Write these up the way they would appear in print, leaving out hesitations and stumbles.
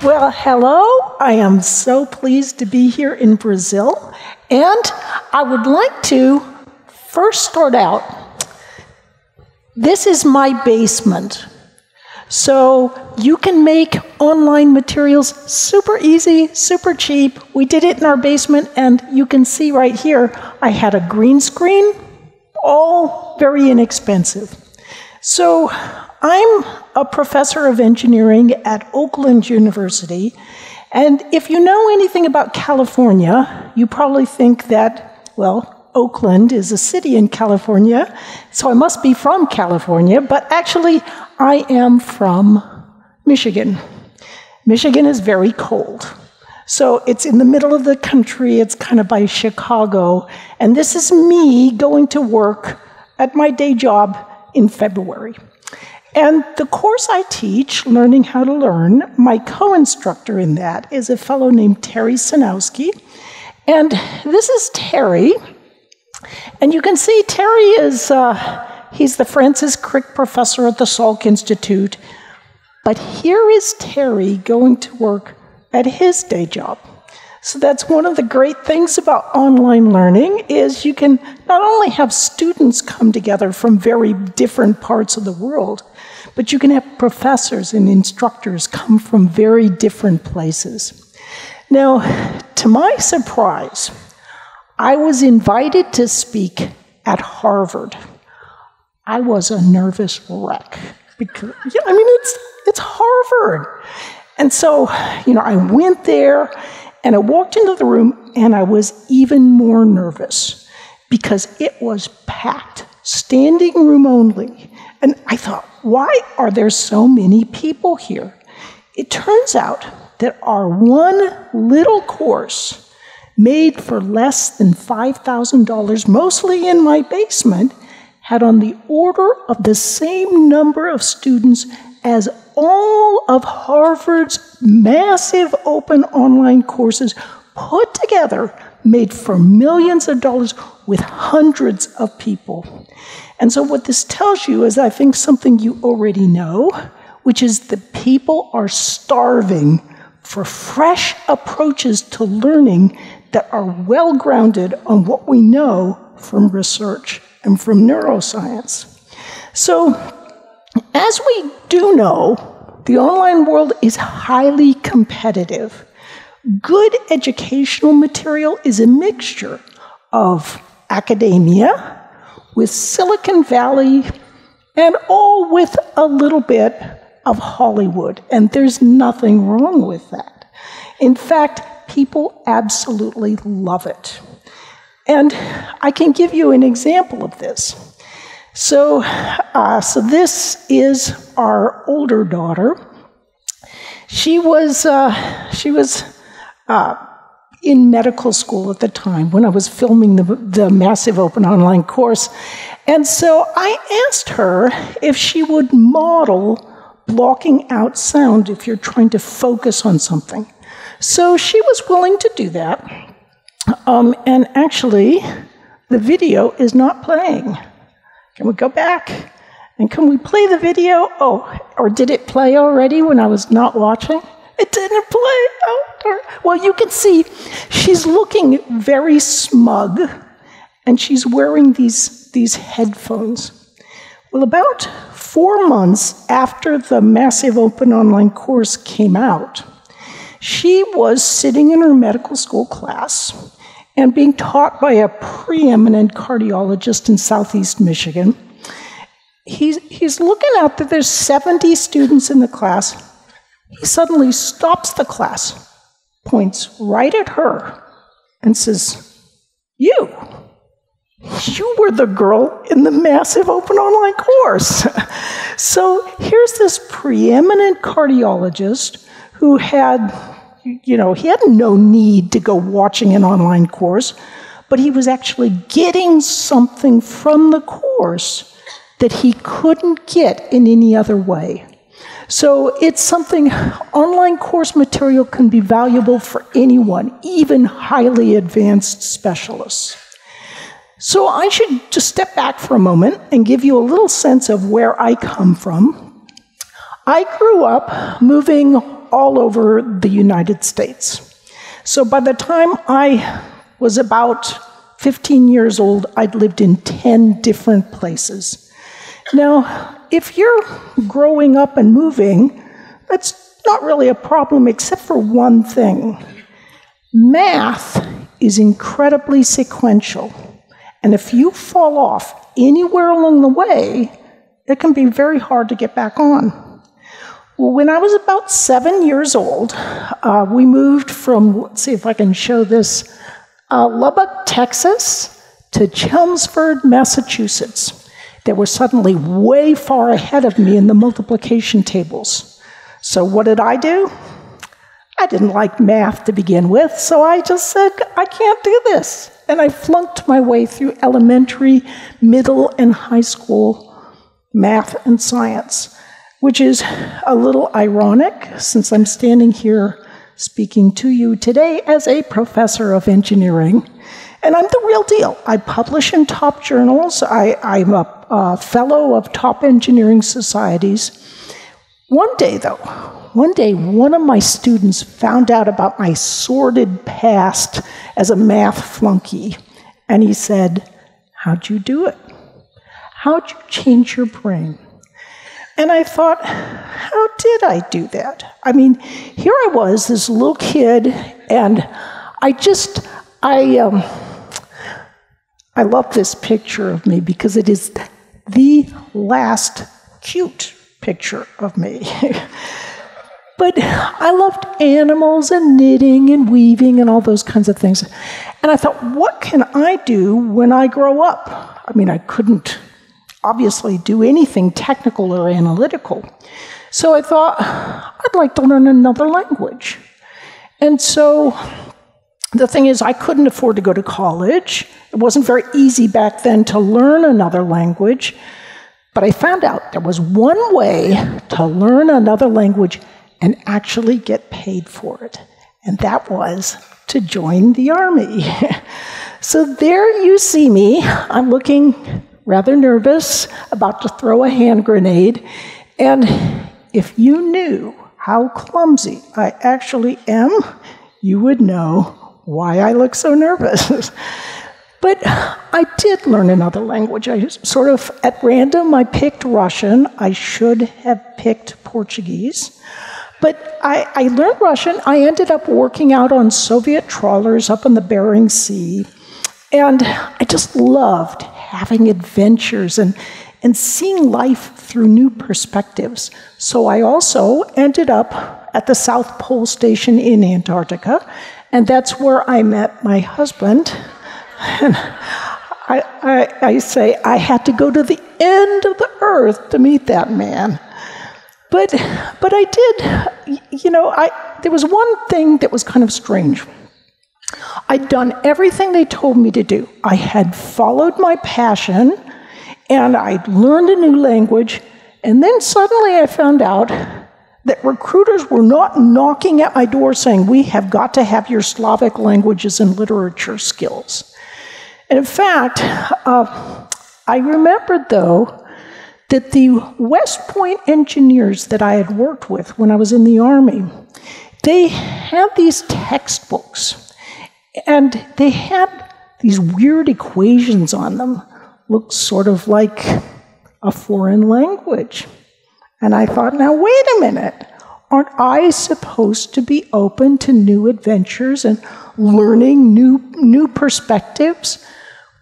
Well, hello. I am so pleased to be here in Brazil. And I would like to first start out. This is my basement. So you can make online materials super easy, super cheap. We did it in our basement, and you can see right here, I had a green screen, all very inexpensive. So I'm a professor of engineering at Oakland University, and if you know anything about California, you probably think that, well, Oakland is a city in California, so I must be from California, but actually I am from Michigan. Michigan is very cold. So it's in the middle of the country, it's kind of by Chicago, and this is me going to work at my day job in February. And the course I teach, Learning How to Learn, my co-instructor in that is a fellow named Terry Sinowski. And this is Terry. And you can see Terry is, he's the Francis Crick Professor at the Salk Institute. But here is Terry going to work at his day job. So that's one of the great things about online learning is you can not only have students come together from very different parts of the world, but you can have professors and instructors come from very different places. Now, to my surprise, I was invited to speak at Harvard. I was a nervous wreck because, it's Harvard. And so, I went there and I walked into the room and I was even more nervous because it was packed, standing room only. And I thought, why are there so many people here? It turns out that our one little course made for less than $5,000, mostly in my basement, had on the order of the same number of students as all of Harvard's massive open online courses put together, made for millions of dollars with hundreds of people. And so what this tells you is, I think, something you already know, which is that people are starving for fresh approaches to learning that are well-grounded on what we know from research and from neuroscience. So, as we do know, the online world is highly competitive. Good educational material is a mixture of academia with Silicon Valley and all with a little bit of Hollywood. And there's nothing wrong with that. In fact, people absolutely love it. And I can give you an example of this. So this is our older daughter. She was in medical school at the time when I was filming the massive open online course. And so I asked her if she would model blocking out sound if you're trying to focus on something. So she was willing to do that. And actually, the video is not playing. Can we go back? And can we play the video? Oh, or did it play already when I was not watching? It didn't play. Oh, well, you can see she's looking very smug, and she's wearing these headphones. Well, about 4 months after the massive open online course came out, she was sitting in her medical school class and being taught by a preeminent cardiologist in Southeast Michigan. He's looking out that there's 70 students in the class. He suddenly stops the class, points right at her, and says, You were the girl in the massive open online course. So here's this preeminent cardiologist who had, he had no need to go watching an online course, but he was actually getting something from the course that he couldn't get in any other way. So it's something, online course material can be valuable for anyone, even highly advanced specialists. So I should just step back for a moment and give you a little sense of where I come from. I grew up moving all over the United States. So by the time I was about 15 years old, I'd lived in 10 different places. Now, if you're growing up and moving, that's not really a problem except for one thing. Math is incredibly sequential, and if you fall off anywhere along the way, it can be very hard to get back on. Well, when I was about 7 years old, we moved from, let's see if I can show this, Lubbock, Texas, to Chelmsford, Massachusetts. They were suddenly way far ahead of me in the multiplication tables. So what did I do? I didn't like math to begin with, so I just said, I can't do this. And I flunked my way through elementary, middle, and high school math and science, which is a little ironic since I'm standing here speaking to you today as a professor of engineering. And I'm the real deal. I publish in top journals. I'm a fellow of top engineering societies. One day, one of my students found out about my sordid past as a math flunky. And he said, how'd you do it? How'd you change your brain? And I thought, how did I do that? I mean, here I was, this little kid, and I love this picture of me because it is the last cute picture of me. But I loved animals and knitting and weaving and all those kinds of things. And I thought, what can I do when I grow up? I mean, I couldn't obviously do anything technical or analytical. So I thought, I'd like to learn another language. And so the thing is, I couldn't afford to go to college. It wasn't very easy back then to learn another language. But I found out there was one way to learn another language and actually get paid for it. And that was to join the Army. So there you see me. I'm looking rather nervous, about to throw a hand grenade. And if you knew how clumsy I actually am, you would know why I look so nervous. But I did learn another language. I sort of, at random, I picked Russian. I should have picked Portuguese. But I learned Russian. I ended up working out on Soviet trawlers up in the Bering Sea. And I just loved having adventures and seeing life through new perspectives. So I also ended up at the South Pole Station in Antarctica, and that's where I met my husband. And I say I had to go to the end of the earth to meet that man. But I did, there was one thing that was kind of strange. I'd done everything they told me to do. I had followed my passion, and I'd learned a new language, and then suddenly I found out that recruiters were not knocking at my door saying, we have got to have your Slavic languages and literature skills. And in fact, I remembered, though, that the West Point engineers that I had worked with when I was in the Army, they had these textbooks, and they had these weird equations on them, looked sort of like a foreign language. And I thought, now wait a minute, aren't I supposed to be open to new adventures and learning new perspectives?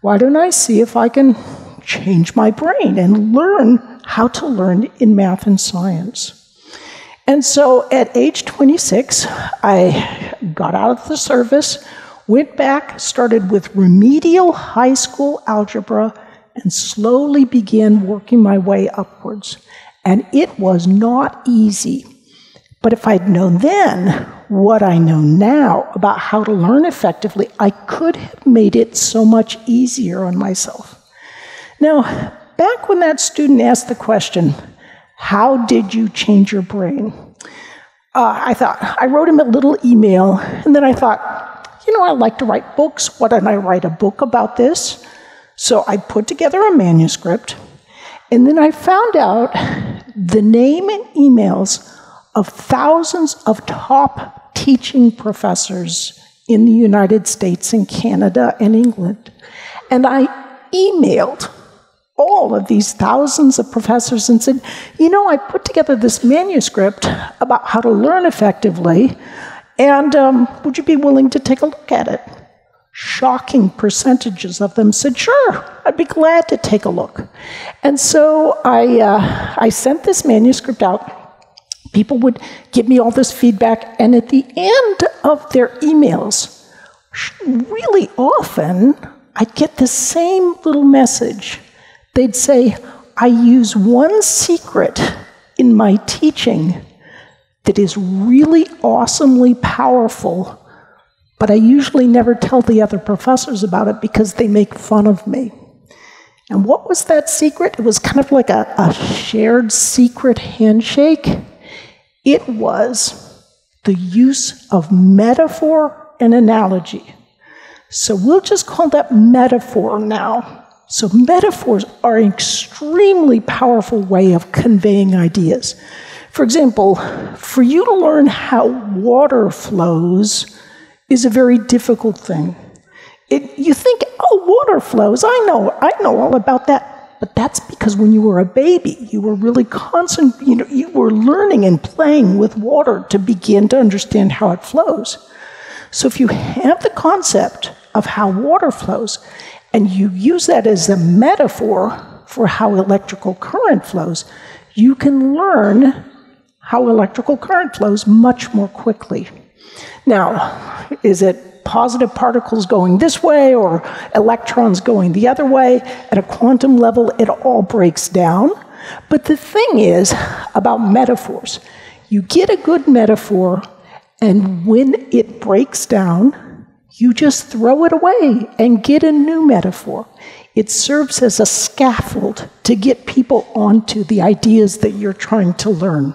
Why don't I see if I can change my brain and learn how to learn in math and science? And so at age 26, I got out of the service, went back, started with remedial high school algebra, and slowly began working my way upwards. And it was not easy. But if I'd known then what I know now about how to learn effectively, I could have made it so much easier on myself. Now, back when that student asked the question, how did you change your brain? I wrote him a little email, and then I thought, I like to write books. Why don't I write a book about this? So I put together a manuscript, and then I found out the name and emails of thousands of top teaching professors in the United States and Canada and England. And I emailed all of these thousands of professors and said, I put together this manuscript about how to learn effectively, and would you be willing to take a look at it? Shocking percentages of them said, sure, I'd be glad to take a look. And so I sent this manuscript out. People would give me all this feedback, and at the end of their emails, really often, I'd get the same little message. They'd say, I use one secret in my teaching that is really awesomely powerful, but I usually never tell the other professors about it because they make fun of me. And what was that secret? It was kind of like a shared secret handshake. It was the use of metaphor and analogy. So we'll just call that metaphor now. So metaphors are an extremely powerful way of conveying ideas. For example, for you to learn how water flows is a very difficult thing. You think, water flows, I know all about that. But that's because when you were a baby, you were really you were learning and playing with water to begin to understand how it flows. So if you have the concept of how water flows, and you use that as a metaphor for how electrical current flows, you can learn how electrical current flows much more quickly. Now, is it positive particles going this way or electrons going the other way? At a quantum level, it all breaks down. But the thing is about metaphors, you get a good metaphor, and when it breaks down, you just throw it away and get a new metaphor. It serves as a scaffold to get people onto the ideas that you're trying to learn.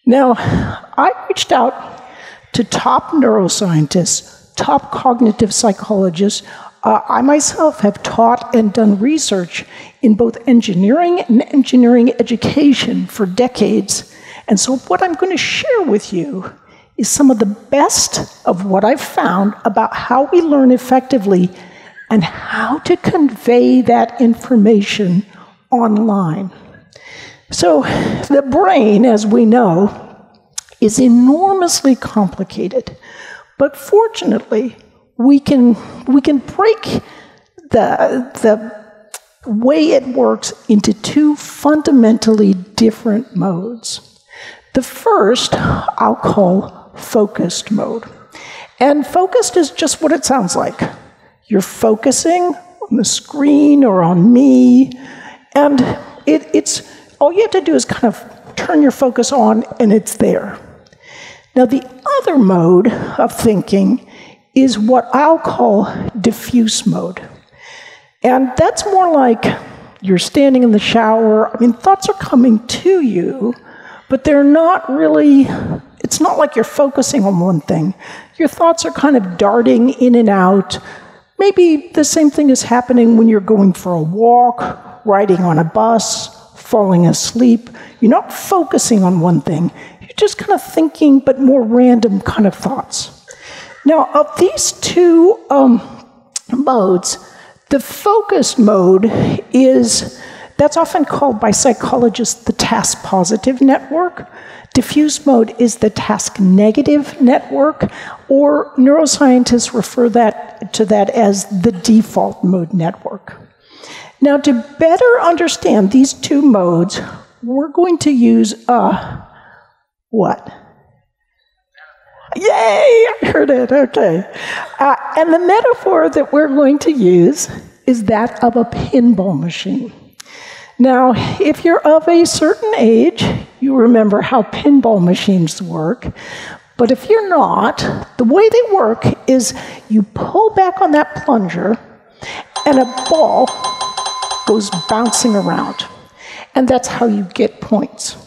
Now, I reached out to top neuroscientists, top cognitive psychologists. I myself have taught and done research in both engineering and engineering education for decades. And so what I'm going to share with you is some of the best of what I've found about how we learn effectively and how to convey that information online. So the brain, as we know, is enormously complicated. But fortunately, we can break the way it works into two fundamentally different modes. The first I'll call focused mode. And focused is just what it sounds like. You're focusing on the screen or on me, and it's all you have to do is kind of turn your focus on, and it's there. Now, the other mode of thinking is what I'll call diffuse mode. And that's more like you're standing in the shower. I mean, thoughts are coming to you, but they're not really, it's not like you're focusing on one thing. Your thoughts are kind of darting in and out. Maybe the same thing is happening when you're going for a walk, riding on a bus, falling asleep. You're not focusing on one thing. You're just kind of thinking, but more random kind of thoughts. Now, of these two modes, the focused mode that's often called by psychologists the task-positive network. Diffuse mode is the task-negative network, or neuroscientists refer to that as the default mode network. Now, to better understand these two modes, we're going to use what? Yay! I heard it. Okay. And the metaphor that we're going to use is that of a pinball machine. Now, if you're of a certain age, you remember how pinball machines work. But if you're not, the way they work is you pull back on that plunger, and a ball goes bouncing around. And that's how you get points.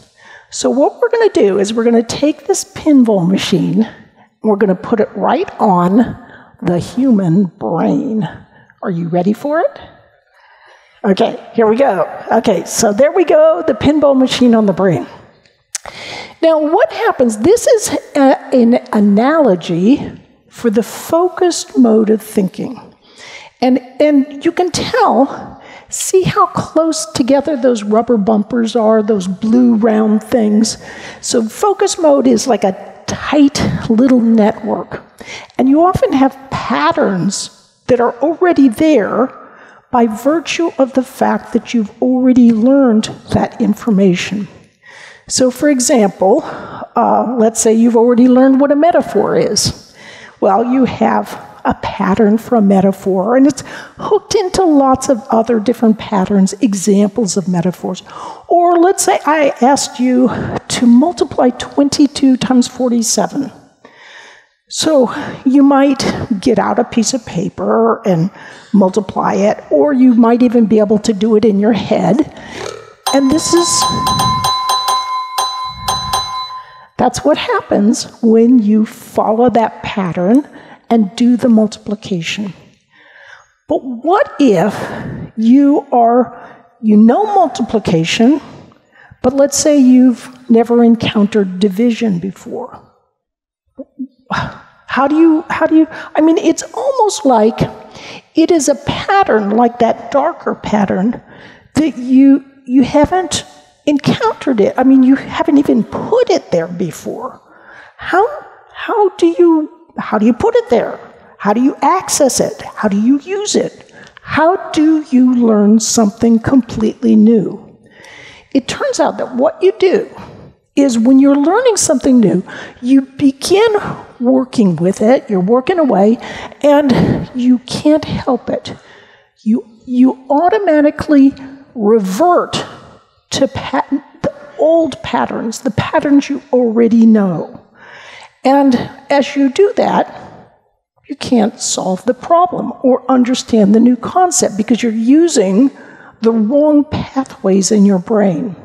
So what we're going to do is we're going to take this pinball machine, and we're going to put it right on the human brain. Are you ready for it? Okay, here we go. Okay, so there we go, the pinball machine on the brain. Now, what happens, this is an analogy for the focused mode of thinking. And you can tell, see how close together those rubber bumpers are, those blue round things. So focus mode is like a tight little network. And you often have patterns that are already there by virtue of the fact that you've already learned that information. So for example, let's say you've already learned what a metaphor is. Well, you have a pattern for a metaphor, and it's hooked into lots of other different patterns, examples of metaphors. Or let's say I asked you to multiply 22 times 47. So you might get out a piece of paper and multiply it, or you might even be able to do it in your head. And that's what happens when you follow that pattern and do the multiplication. But what if you know multiplication, but let's say you've never encountered division before? How do you, I mean, it's almost like it is a pattern, like that darker pattern, that you haven't encountered it. I mean, you haven't even put it there before. How do you put it there? How do you access it? How do you use it? How do you learn something completely new? It turns out that what you do is when you're learning something new, you begin working with it, you're working away, and you can't help it. You automatically revert to the old patterns, the patterns you already know. And as you do that, you can't solve the problem or understand the new concept because you're using the wrong pathways in your brain.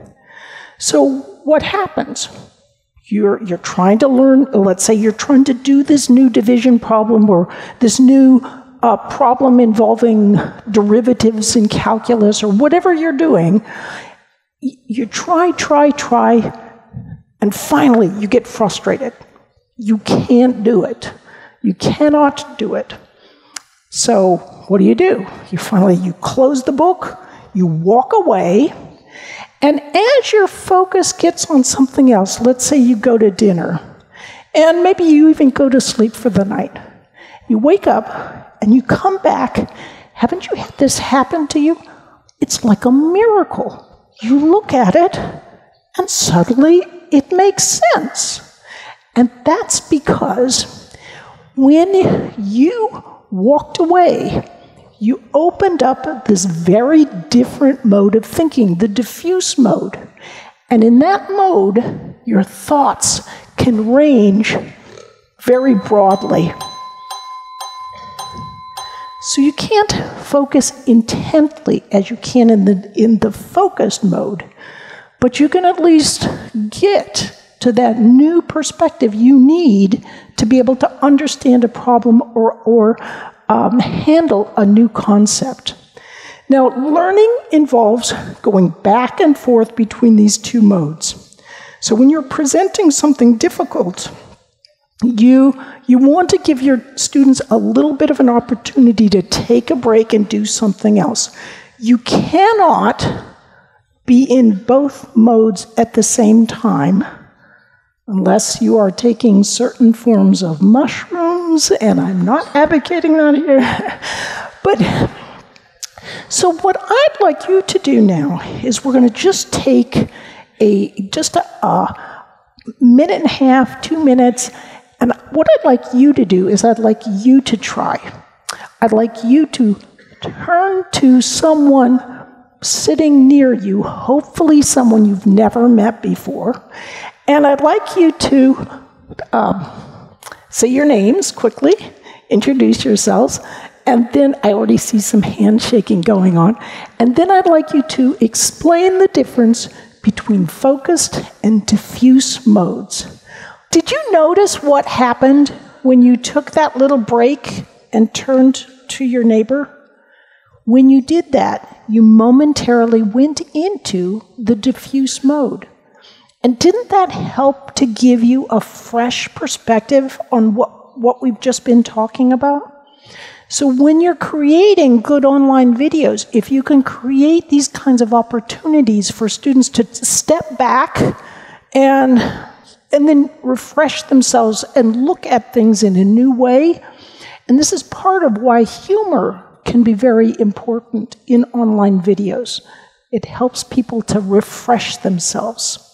So what happens? You're trying to learn, let's say you're trying to do this new division problem or this new problem involving derivatives in calculus or whatever you're doing. You try, and finally you get frustrated. You can't do it. You cannot do it. So what do? You close the book, you walk away, and as your focus gets on something else, let's say you go to dinner, and maybe you even go to sleep for the night. You wake up, and you come back. Haven't you had this happen to you? It's like a miracle. You look at it, and suddenly it makes sense. And that's because when you walked away, you opened up this very different mode of thinking, the diffuse mode. And in that mode, your thoughts can range very broadly. So you can't focus intently as you can in the focused mode, but you can at least get to that new perspective you need to be able to understand a problem or handle a new concept. Now, learning involves going back and forth between these two modes. So when you're presenting something difficult, you want to give your students a little bit of an opportunity to take a break and do something else. You cannot be in both modes at the same time unless you are taking certain forms of mushrooms, and I'm not advocating that here. But so what I'd like you to do now is we're going to just take a minute and a half, 2 minutes, and what I'd like you to do is I'd like you to try. I'd like you to turn to someone sitting near you, hopefully someone you've never met before, and I'd like you to say your names quickly, introduce yourselves, and then I already see some handshaking going on, and then I'd like you to explain the difference between focused and diffuse modes. Did you notice what happened when you took that little break and turned to your neighbor? When you did that, you momentarily went into the diffuse mode. And didn't that help to give you a fresh perspective on what we've just been talking about? So when you're creating good online videos, if you can create these kinds of opportunities for students to step back and then refresh themselves and look at things in a new way, and this is part of why humor can be very important in online videos. It helps people to refresh themselves.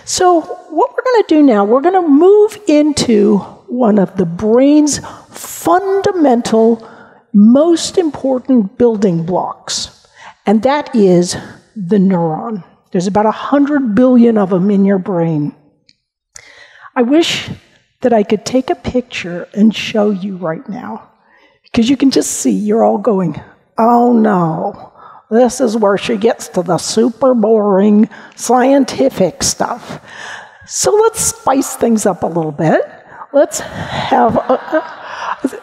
So what we're going to do now, we're going to move into one of the brain's fundamental, most important building blocks, and that is the neuron. There's about 100 billion of them in your brain. I wish that I could take a picture and show you right now, because you can just see you're all going, oh no. This is where she gets to the super boring scientific stuff. So let's spice things up a little bit. Let's have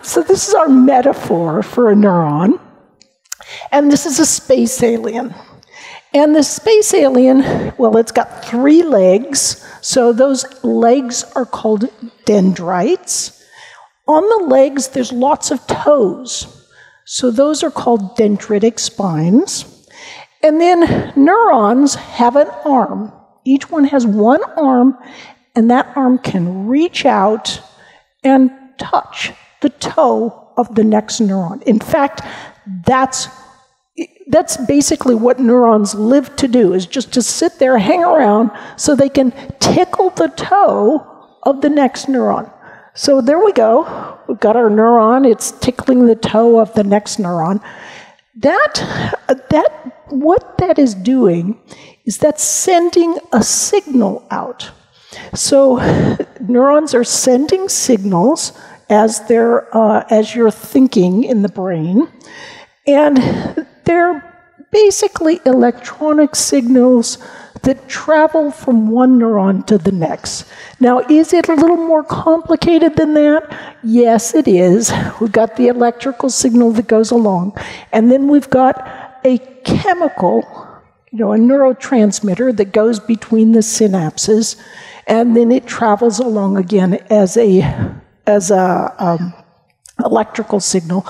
so this is our metaphor for a neuron. And this is a space alien. And the space alien, well, it's got 3 legs. So those legs are called dendrites. On the legs, there's lots of toes. So those are called dendritic spines. And then neurons have an arm. Each one has one arm, and that arm can reach out and touch the toe of the next neuron. In fact, that's basically what neurons live to do, is just to sit there, hang around, so they can tickle the toe of the next neuron. So there we go. We've got our neuron. It's tickling the toe of the next neuron. What that is doing is that's sending a signal out. So neurons are sending signals as you're thinking in the brain, and they're basically electronic signals that travel from one neuron to the next. Now, is it a little more complicated than that? Yes, it is. We've got the electrical signal that goes along, and then we've got a chemical, a neurotransmitter that goes between the synapses, and then it travels along again as a electrical signal.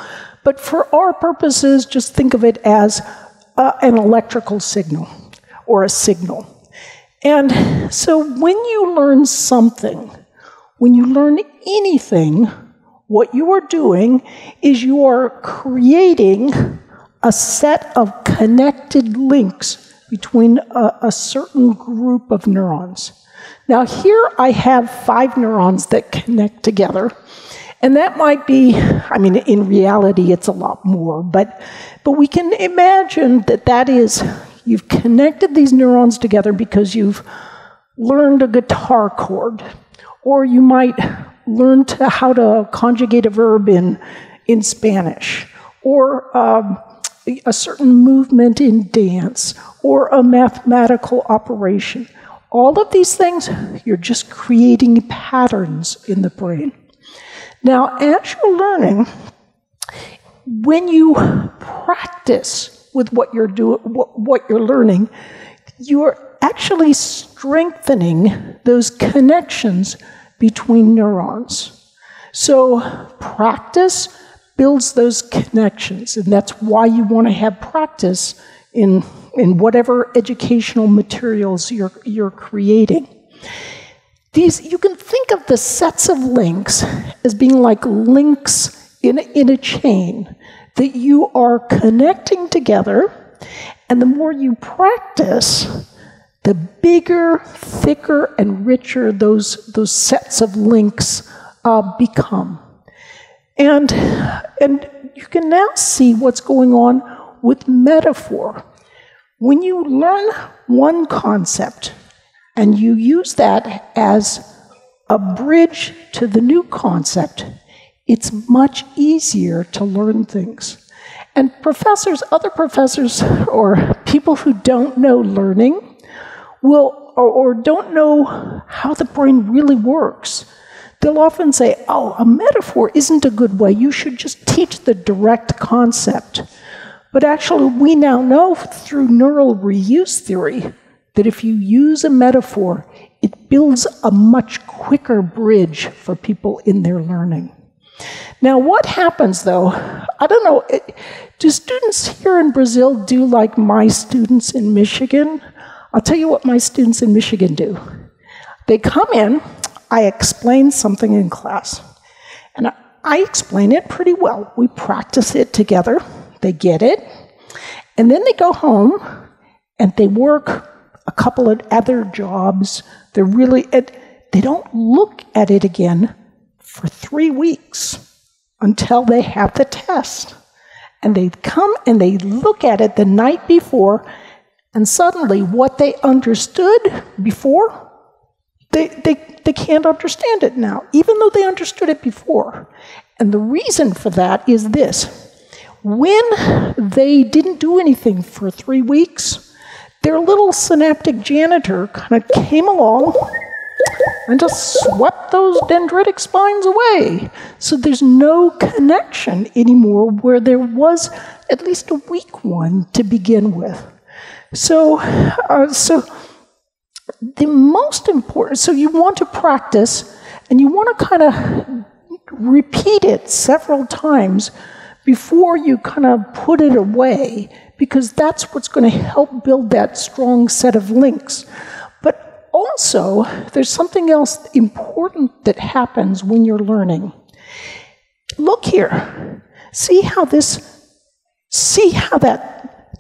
But for our purposes, just think of it as an electrical signal, or a signal. And so when you learn something, when you learn anything, what you are doing is you are creating a set of connected links between a certain group of neurons. Now here I have 5 neurons that connect together, and that might be, in reality it's a lot more, but we can imagine that is, you've connected these neurons together because you've learned a guitar chord, or you might learn how to conjugate a verb in Spanish, or a certain movement in dance, or a mathematical operation. All of these things, you're just creating patterns in the brain. Now, as you're learning, when you practice with what you're learning, you're actually strengthening those connections between neurons. So practice builds those connections, and that's why you want to have practice in whatever educational materials you're creating. You can think of the sets of links as being like links in a chain that you are connecting together, and the more you practice, the bigger, thicker, and richer those sets of links become. And you can now see what's going on with metaphor. When you learn one concept and you use that as a bridge to the new concept, it's much easier to learn things. And other professors, or people who don't know learning, or don't know how the brain really works, they'll often say, oh, a metaphor isn't a good way. You should just teach the direct concept. But actually, we now know through neural reuse theory that if you use a metaphor, it builds a much quicker bridge for people in their learning. Now, what happens, though, I don't know, do students here in Brazil do like my students in Michigan? I'll tell you what my students in Michigan do. They come in, I explain something in class, and I explain it pretty well. We practice it together, they get it, and then they go home and they work a couple of other jobs. They don't look at it again for 3 weeks until they have the test. And they come and they look at it the night before, and suddenly what they understood before, they can't understand it now, even though they understood it before. And the reason for that is this. When they didn't do anything for 3 weeks, their little synaptic janitor kind of came along and just swept those dendritic spines away. So there's no connection anymore where there was at least a weak one to begin with. So the most important, so you want to practice and you want to kind of repeat it several times before you kind of put it away, because that's what's going to help build that strong set of links. But also, there's something else important that happens when you're learning. Look here. See how that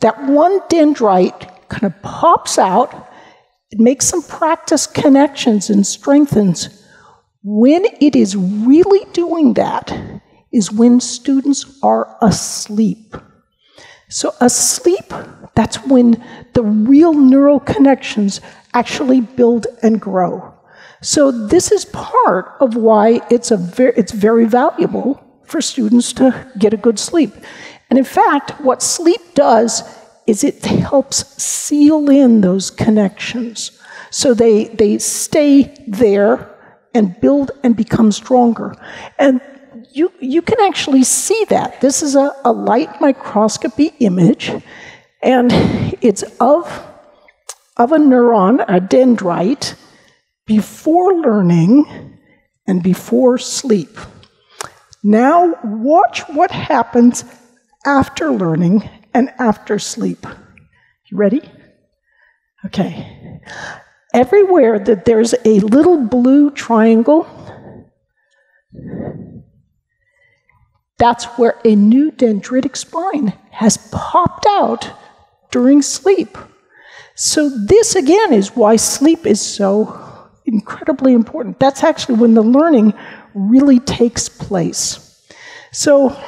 one dendrite kind of pops out. It makes some practice connections and strengthens. When it is really doing that is when students are asleep. So asleep, that's when the real neural connections actually build and grow. So this is part of why it's very valuable for students to get a good sleep. And in fact, what sleep does is it helps seal in those connections. So they stay there and build and become stronger. And you can actually see that. This is a light microscopy image, and it's of a neuron, a dendrite, before learning and before sleep. Now watch what happens after learning and after sleep. You ready? Okay. Everywhere that there's a little blue triangle, that's where a new dendritic spine has popped out during sleep. So this, again, is why sleep is so incredibly important. That's actually when the learning really takes place. So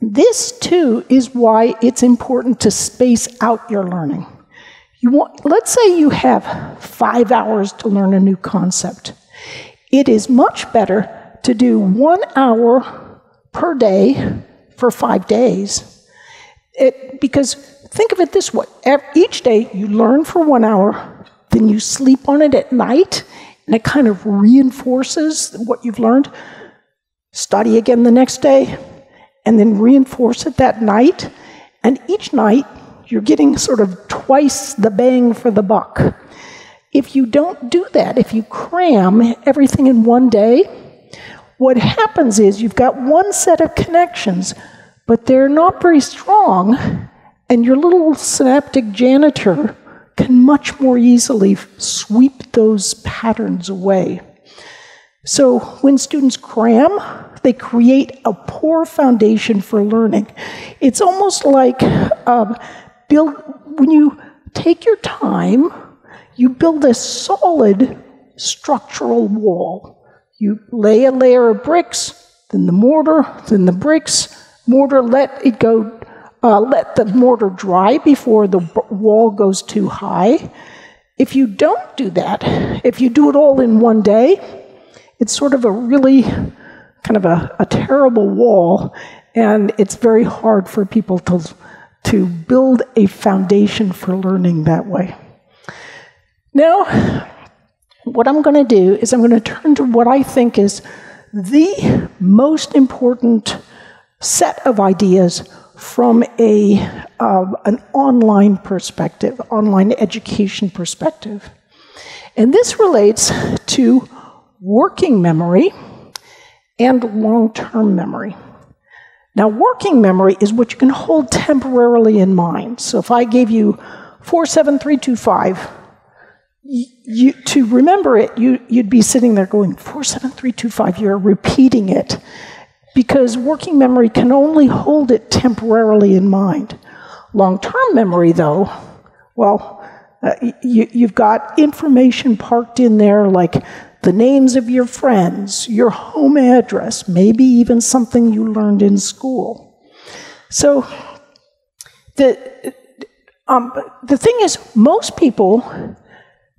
this, too, is why it's important to space out your learning. Let's say you have 5 hours to learn a new concept. It is much better to do 1 hour per day for 5 days. Because think of it this way. Each day you learn for 1 hour, then you sleep on it at night, and it kind of reinforces what you've learned. Study again the next day, and then reinforce it that night. And each night, you're getting sort of twice the bang for the buck. If you don't do that, if you cram everything in one day, what happens is you've got one set of connections, but they're not very strong, and your little synaptic janitor can much more easily sweep those patterns away. So when students cram, they create a poor foundation for learning. It's almost like when you take your time, you build a solid structural wall. You lay a layer of bricks, then the mortar, then the bricks, mortar, let the mortar dry before the wall goes too high. If you don't do that, if you do it all in one day, it's sort of a really kind of a terrible wall, and it's very hard for people to build a foundation for learning that way. Now, what I'm going to do is I'm going to turn to what I think is the most important set of ideas from an online perspective, online education perspective. And this relates to working memory and long-term memory. Now, working memory is what you can hold temporarily in mind. So if I gave you 47325, to remember it, you'd be sitting there going, 47325, you're repeating it. Because working memory can only hold it temporarily in mind. Long-term memory, though, well, you've got information parked in there like the names of your friends, your home address, maybe even something you learned in school. So the thing is, most people,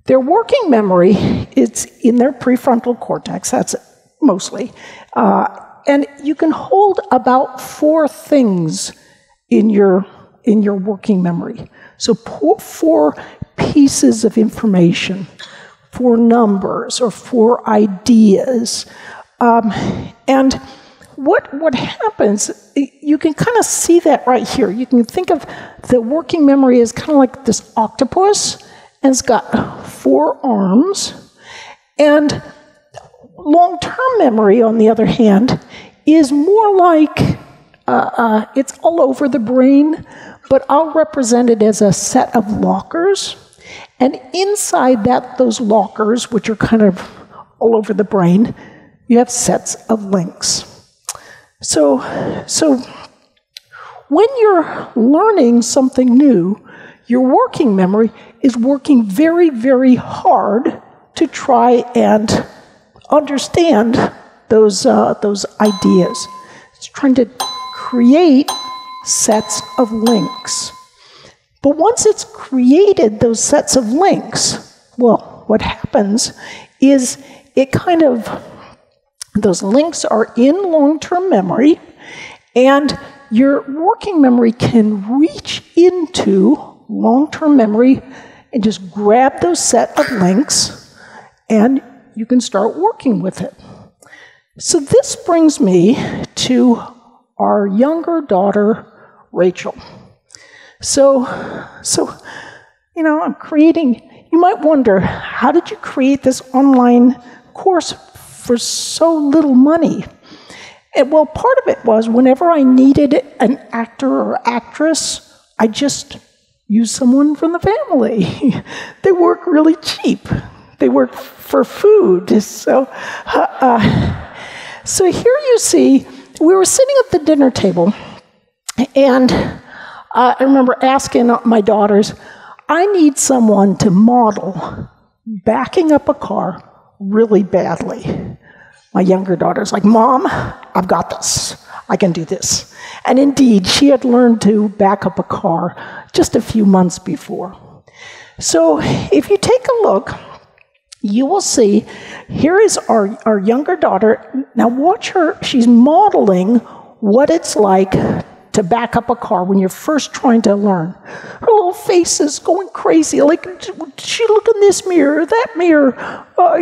their working memory is in their prefrontal cortex, that's mostly, and you can hold about 4 things in your working memory. So 4 pieces of information, 4 numbers or 4 ideas. And what happens, you can kind of see that right here. You can think of the working memory as kind of like this octopus, and it's got 4 arms. And long-term memory, on the other hand, is more like it's all over the brain, but I'll represent it as a set of lockers. And inside those lockers, which are kind of all over the brain, you have sets of links. So when you're learning something new, your working memory is working very, very hard to try and understand those ideas. It's trying to create sets of links. But once it's created those sets of links, well, what happens is those links are in long-term memory, and your working memory can reach into long-term memory and just grab those set of links, and you can start working with it. So this brings me to our younger daughter, Rachel. So, I'm creating, you might wonder, how did you create this online course for so little money? And well, part of it was whenever I needed an actor or actress, I just used someone from the family. They work really cheap. They work for food. So here you see, we were sitting at the dinner table, and I remember asking my daughters, I need someone to model backing up a car really badly. My younger daughter's like, Mom, I've got this. I can do this. And indeed, she had learned to back up a car just a few months before. So if you take a look, you will see, here is our younger daughter. Now watch her, she's modeling what it's like to back up a car when you're first trying to learn. Her little face is going crazy, like, she look in this mirror, that mirror,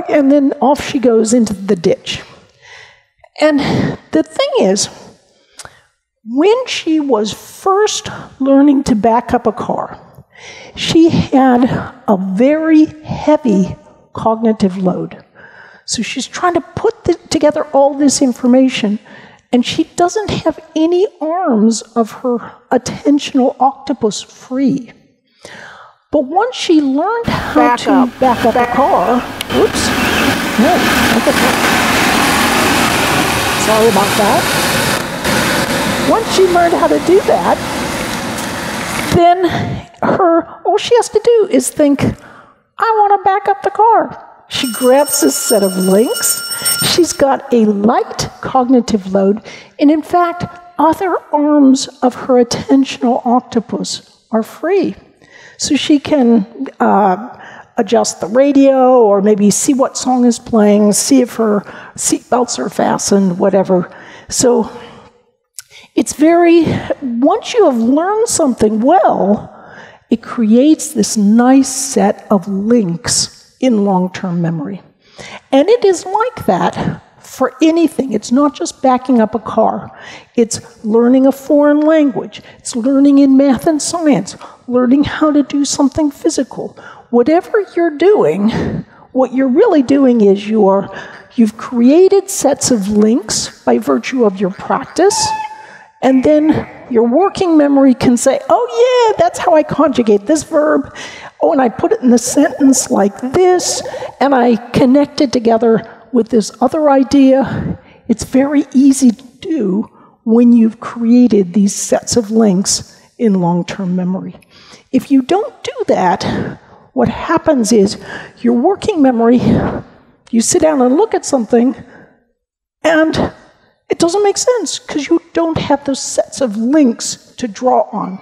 and then off she goes into the ditch. And the thing is, when she was first learning to back up a car, she had a very heavy cognitive load. So she's trying to put together all this information, and she doesn't have any arms of her attentional octopus free. But once she learned how to back up a car, oops, no, sorry about that. Once she learned how to do that, then all she has to do is think, I want to back up the car. She grabs this set of links. She's got a light cognitive load, and in fact, other arms of her attentional octopus are free. So she can adjust the radio, or maybe see what song is playing, see if her seatbelts are fastened, whatever. So it's once you have learned something well, it creates this nice set of links in long-term memory. And it is like that for anything. It's not just backing up a car. It's learning a foreign language. It's learning in math and science, learning how to do something physical. Whatever you're doing, what you're really doing is you've created sets of links by virtue of your practice, and then your working memory can say, oh yeah, that's how I conjugate this verb. Oh, and I put it in the sentence like this, and I connect it together with this other idea. It's very easy to do when you've created these sets of links in long-term memory. If you don't do that, what happens is your working memory, you sit down and look at something, and it doesn't make sense because you don't have those sets of links to draw on.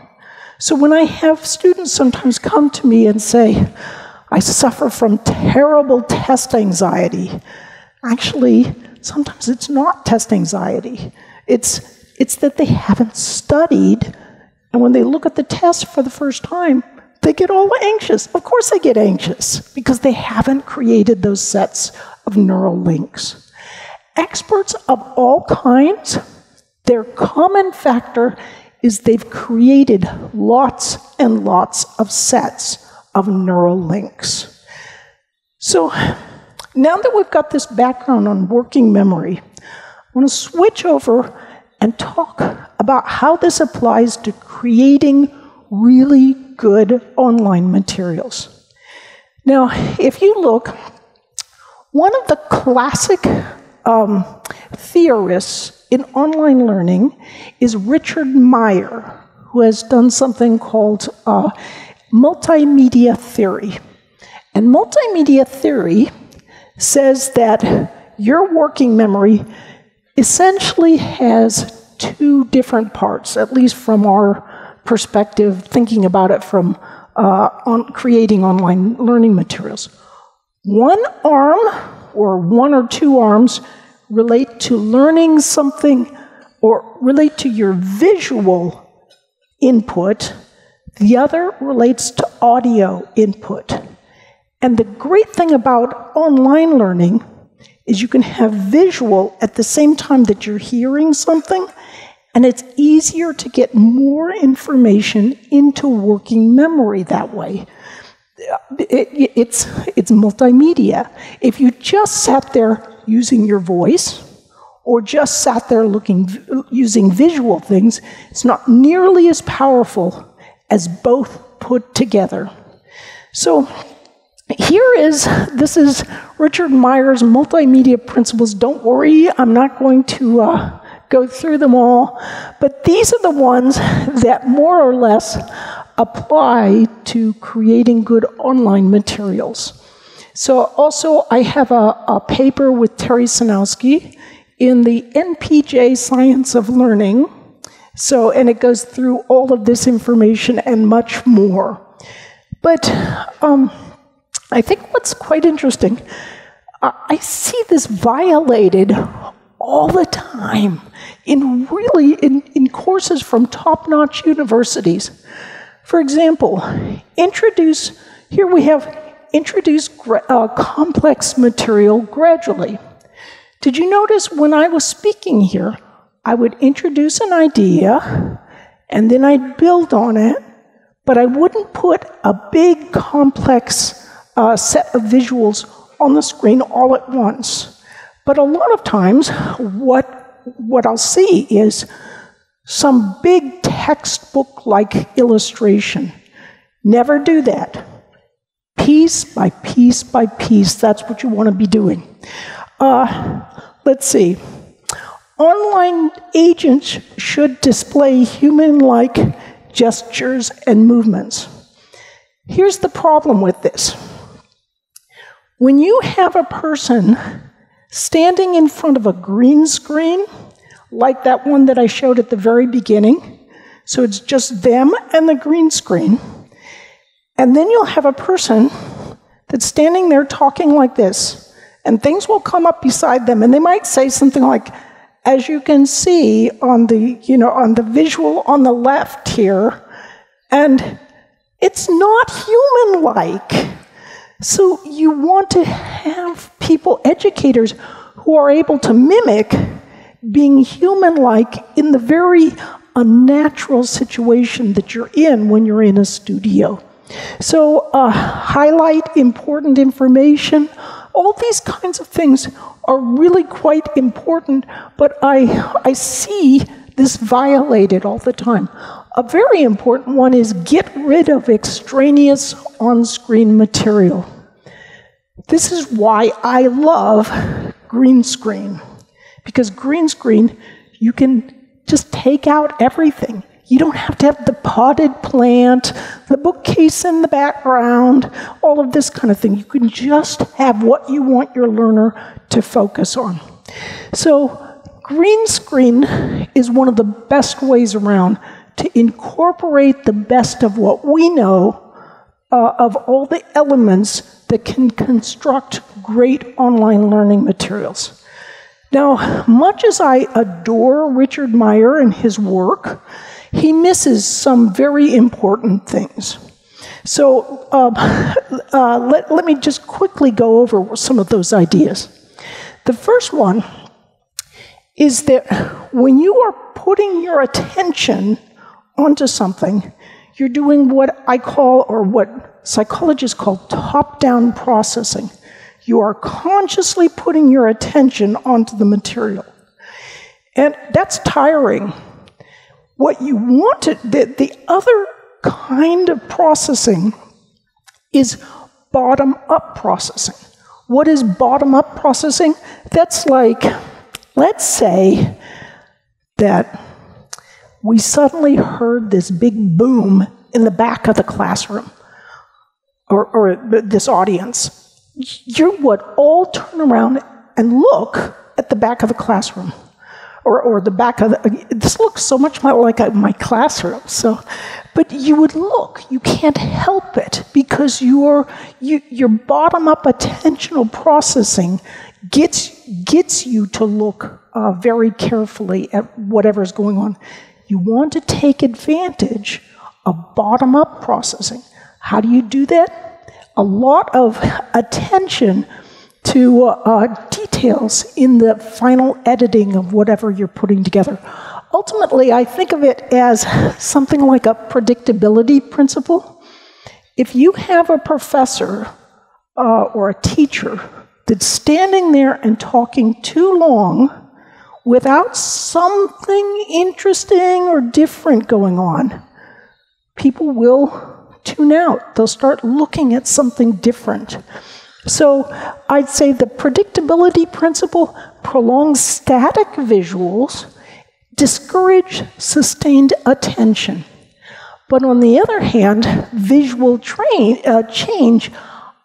So when I have students sometimes come to me and say, I suffer from terrible test anxiety, actually, sometimes it's not test anxiety. It's that they haven't studied, and when they look at the test for the first time, they get all anxious. Of course they get anxious, because they haven't created those sets of neural links. Experts of all kinds, their common factor is they've created lots and lots of sets of neural links. So now that we've got this background on working memory, I want to switch over and talk about how this applies to creating really good online materials. Now, if you look, one of the classic theorists in online learning is Richard Meyer, who has done something called Multimedia Theory. And Multimedia Theory says that your working memory essentially has two different parts, at least from our perspective, thinking about it from creating online learning materials. One arm, or one or two arms, relate to learning something or relate to your visual input. The other relates to audio input. And the great thing about online learning is you can have visual at the same time that you're hearing something, and it's easier to get more information into working memory that way. It's multimedia. If you just sat there using your voice, or just sat there using visual things, it's not nearly as powerful as both put together. So this is Richard Meyer's multimedia principles. Don't worry, I'm not going to go through them all, but these are the ones that more or less apply to creating good online materials. So also I have a paper with Terry Sinowski in the NPJ Science of Learning. And it goes through all of this information and much more. But I think what's quite interesting, I see this violated all the time in courses from top-notch universities. For example, introduce complex material gradually. Did you notice when I was speaking here, I would introduce an idea, and then I'd build on it, but I wouldn't put a big, complex set of visuals on the screen all at once. But a lot of times, what I'll see is some big textbook-like illustration. Never do that. Piece by piece by piece, that's what you want to be doing. Let's see. Online agents should display human-like gestures and movements. Here's the problem with this. When you have a person standing in front of a green screen, like that one that I showed at the very beginning, so it's just them and the green screen, and then you'll have a person that's standing there talking like this, and things will come up beside them, and they might say something like, as you can see on the visual on the left here, and it's not human-like. So you want to have people, educators, who are able to mimic being human-like in the very unnatural situation that you're in when you're in a studio. So highlight important information. All these kinds of things are really quite important, but I see this violated all the time. A very important one is get rid of extraneous on-screen material. This is why I love green screen, because green screen, you can just take out everything. You don't have to have the potted plant, the bookcase in the background, all of this kind of thing. You can just have what you want your learner to focus on. So green screen is one of the best ways around to incorporate the best of what we know of all the elements that can construct great online learning materials. Now, much as I adore Richard Meyer and his work, he misses some very important things. So let me just quickly go over some of those ideas. The first one is that when you are putting your attention onto something, you're doing what I call, or what psychologists call, top-down processing. You are consciously putting your attention onto the material. And that's tiring. What you want to, the other kind of processing is bottom-up processing. What is bottom-up processing? That's like, let's say that we suddenly heard this big boom in the back of the classroom, or this audience. You would all turn around and look at the back of the classroom, or the back of the, this looks so much like my classroom. So, but you would look. You can't help it because your bottom-up attentional processing gets you to look very carefully at whatever's going on. You want to take advantage of bottom-up processing. How do you do that? A lot of attention to details in the final editing of whatever you're putting together. Ultimately, I think of it as something like a predictability principle. If you have a professor or a teacher that's standing there and talking too long without something interesting or different going on, people will tune out. They'll start looking at something different. So I'd say the predictability principle prolongs static visuals, discourage sustained attention. But on the other hand, visual change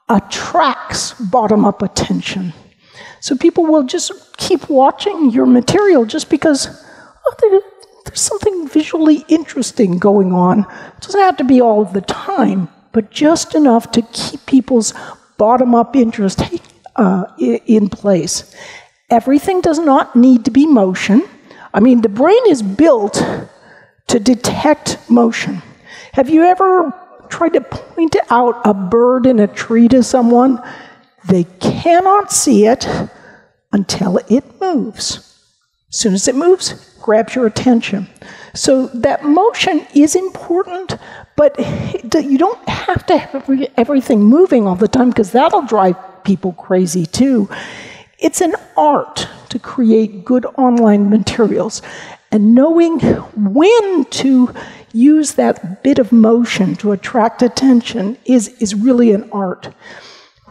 attracts bottom-up attention. So people will just keep watching your material just because there's something visually interesting going on. It doesn't have to be all of the time, but just enough to keep people's bottom-up interest in place. Everything does not need to be motion. I mean, the brain is built to detect motion. Have you ever tried to point out a bird in a tree to someone? They cannot see it until it moves. As soon as it moves, grabs your attention. So that motion is important, but you don't have to have everything moving all the time because that'll drive people crazy too. It's an art to create good online materials, and knowing when to use that bit of motion to attract attention is really an art.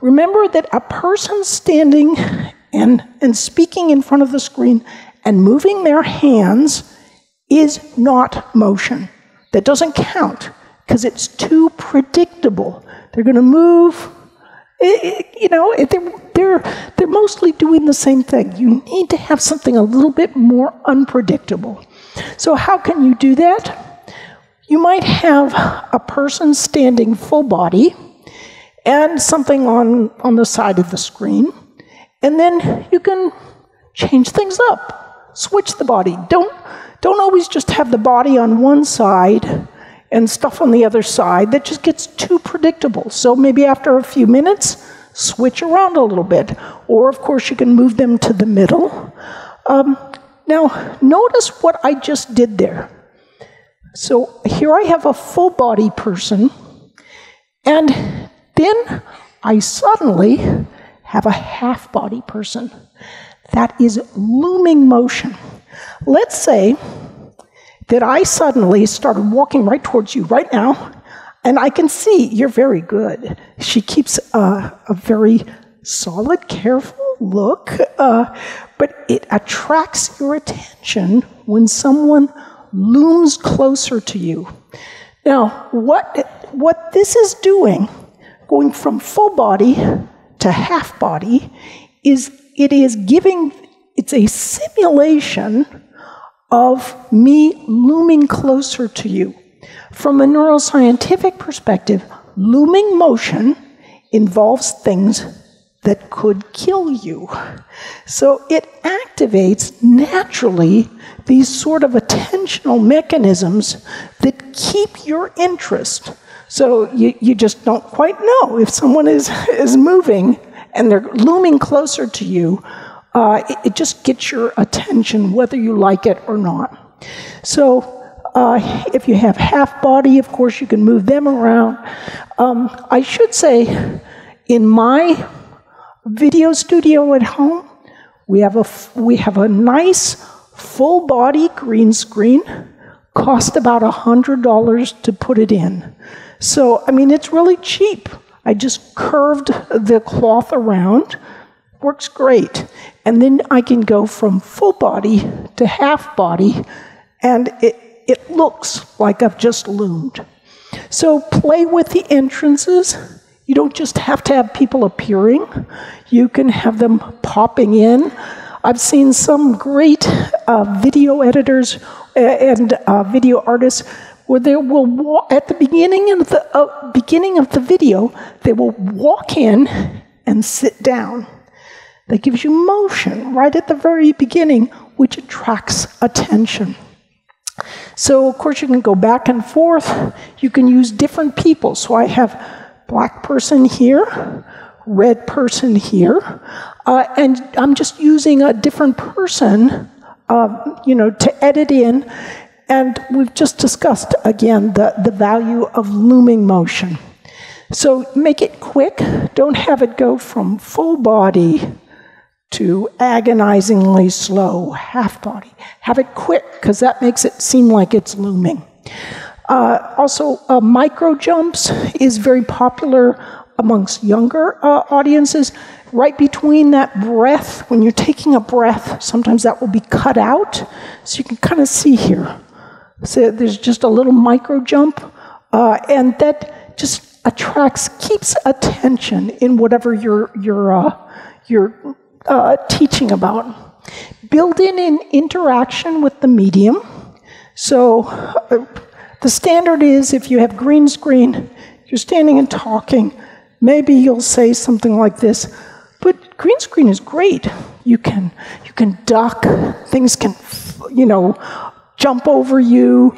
Remember that a person standing and speaking in front of the screen and moving their hands is not motion. That doesn't count because it's too predictable. They're going to move. They're mostly doing the same thing. You need to have something a little bit more unpredictable. So how can you do that? You might have a person standing full body and something on the side of the screen, and then you can change things up, switch the body. Don't always just have the body on one side and stuff on the other side. That just gets too predictable. So maybe after a few minutes, switch around a little bit. Or, of course, you can move them to the middle. Now, notice what I just did there. So here I have a full body person, And then I suddenly have a half-body person. That is looming motion. Let's say that I suddenly started walking right towards you right now, and I can see you're very good. She keeps a very solid, careful look, but it attracts your attention when someone looms closer to you. Now, what this is doing, going from full body to half body, is it's a simulation of me looming closer to you. From a neuroscientific perspective, looming motion involves things that could kill you. So it activates naturally these sort of attentional mechanisms that keep your interest. So you just don't quite know if someone is moving and they're looming closer to you. It just gets your attention whether you like it or not. So if you have half body, of course you can move them around. I should say, in my video studio at home, we have a nice full body green screen. Cost about $100 to put it in. So, I mean, it's really cheap. I just curved the cloth around. Works great. And then I can go from full body to half body, and it looks like I've just loomed. So play with the entrances. You don't just have to have people appearing. You can have them popping in. I've seen some great video editors and video artists where they will walk at the beginning of the video. They will walk in and sit down. That gives you motion right at the very beginning, which attracts attention. So, of course, you can go back and forth. You can use different people. So I have black person here, red person here, and I'm just using a different person, to edit in. And we've just discussed, again, the value of looming motion. So make it quick. Don't have it go from full body to agonizingly slow half body. Have it quick, because that makes it seem like it's looming. Also, micro jumps is very popular amongst younger audiences. Right between that breath, when you're taking a breath, sometimes that will be cut out. So you can kind of see here. So there's just a little micro jump, and that just keeps attention in whatever you're teaching about. Build in an interaction with the medium. So the standard is, if you have green screen, you're standing and talking, maybe you'll say something like this. But green screen is great. You can duck. Things can, jump over you.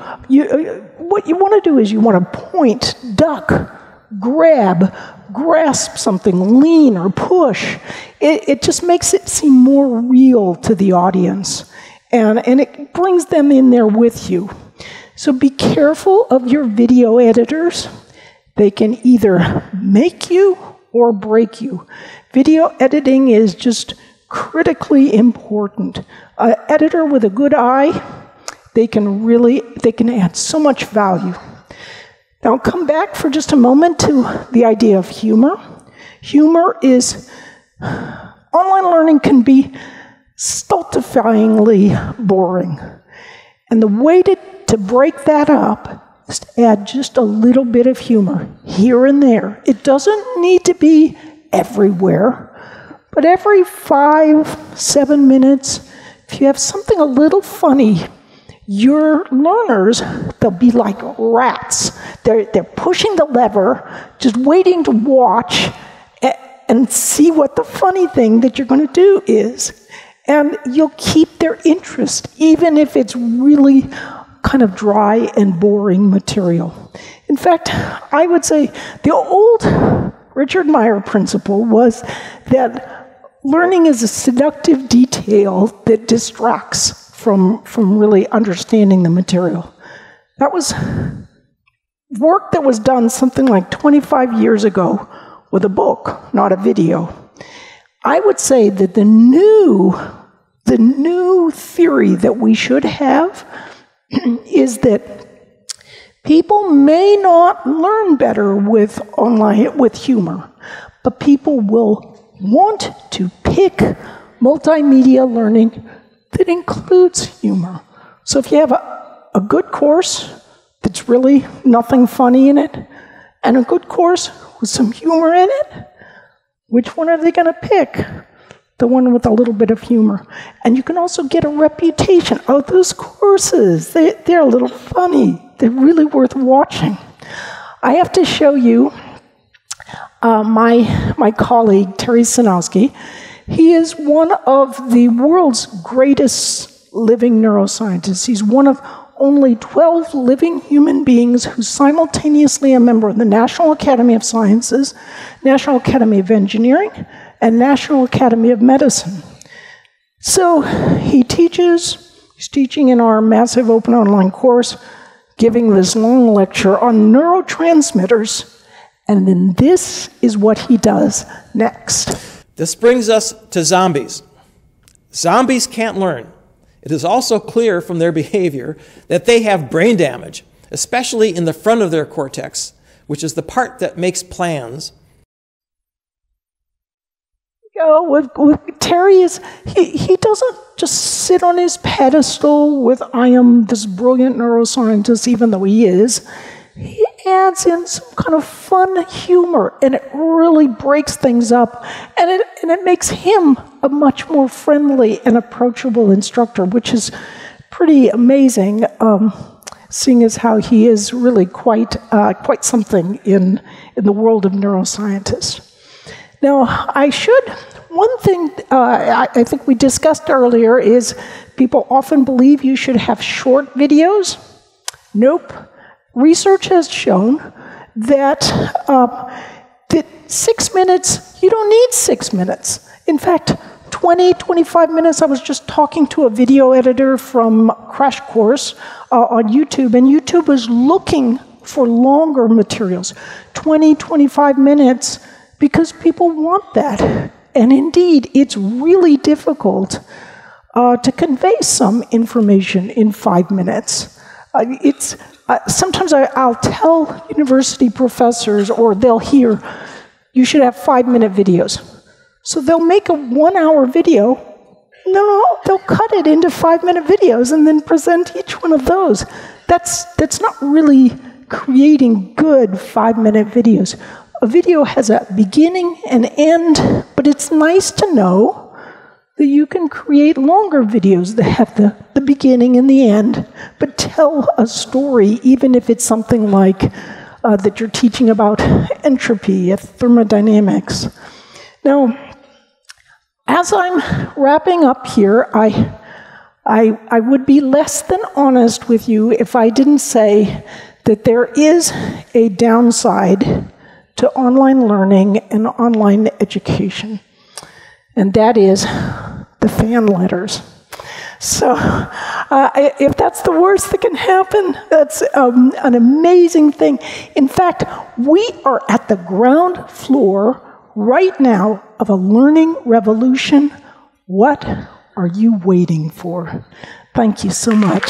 What you want to do is you want to point, duck, grasp something, lean or push. It just makes it seem more real to the audience, and it brings them in there with you. So be careful of your video editors. They can either make you or break you. Video editing is just critically important. An editor with a good eye, they can add so much value. Now come back for just a moment to the idea of humor. Humor is, online learning can be stultifyingly boring. And the way to break that up is to add just a little bit of humor here and there. It doesn't need to be everywhere, but every 5-7 minutes, if you have something a little funny, your learners, they'll be like rats. They're pushing the lever, just waiting to watch and see what the funny thing that you're going to do is. And you'll keep their interest, even if it's really kind of dry and boring material. In fact, I would say the old Richard Meyer principle was that learning is a seductive detail that distracts from really understanding the material. That was work that was done something like 25 years ago with a book, not a video. I would say that the new theory that we should have is that people may not learn better with humor, but people will want to pick multimedia learning that includes humor. So if you have a good course that's really nothing funny in it, and a good course with some humor in it, which one are they going to pick? The one with a little bit of humor. And you can also get a reputation. Oh, those courses, they're a little funny. They're really worth watching. I have to show you my colleague, Terry Sinowski. He is one of the world's greatest living neuroscientists. He's one of only 12 living human beings who's simultaneously a member of the National Academy of Sciences, National Academy of Engineering, and National Academy of Medicine. So he's teaching in our massive open online course, giving this long lecture on neurotransmitters, and then this is what he does next. This brings us to zombies. Zombies can't learn. It is also clear from their behavior that they have brain damage, especially in the front of their cortex, which is the part that makes plans. With Terry, he doesn't just sit on his pedestal with, I am this brilliant neuroscientist, even though he is. He adds in some kind of fun humor, and it really breaks things up, and it makes him a much more friendly and approachable instructor, which is pretty amazing, seeing as how he is really quite something in the world of neuroscientists. Now, one thing I think we discussed earlier is people often believe you should have short videos. Nope. Research has shown that 6 minutes, you don't need 6 minutes. In fact, 20, 25 minutes, I was just talking to a video editor from Crash Course on YouTube, and YouTube was looking for longer materials, 20, 25 minutes, because people want that. And indeed, it's really difficult to convey some information in 5 minutes. Sometimes I'll tell university professors, or they'll hear, you should have 5-minute videos. So they'll make a 1-hour video. No, they'll cut it into 5-minute videos and then present each one of those. That's not really creating good 5-minute videos. A video has a beginning and end, but it's nice to know that you can create longer videos that have the beginning and the end, but tell a story, even if it's something like that you're teaching about entropy, thermodynamics. Now, as I'm wrapping up here, I would be less than honest with you if I didn't say that there is a downside to online learning and online education, and that is the fan letters. So if that's the worst that can happen, that's an amazing thing. In fact, we are at the ground floor right now of a learning revolution. What are you waiting for? Thank you so much.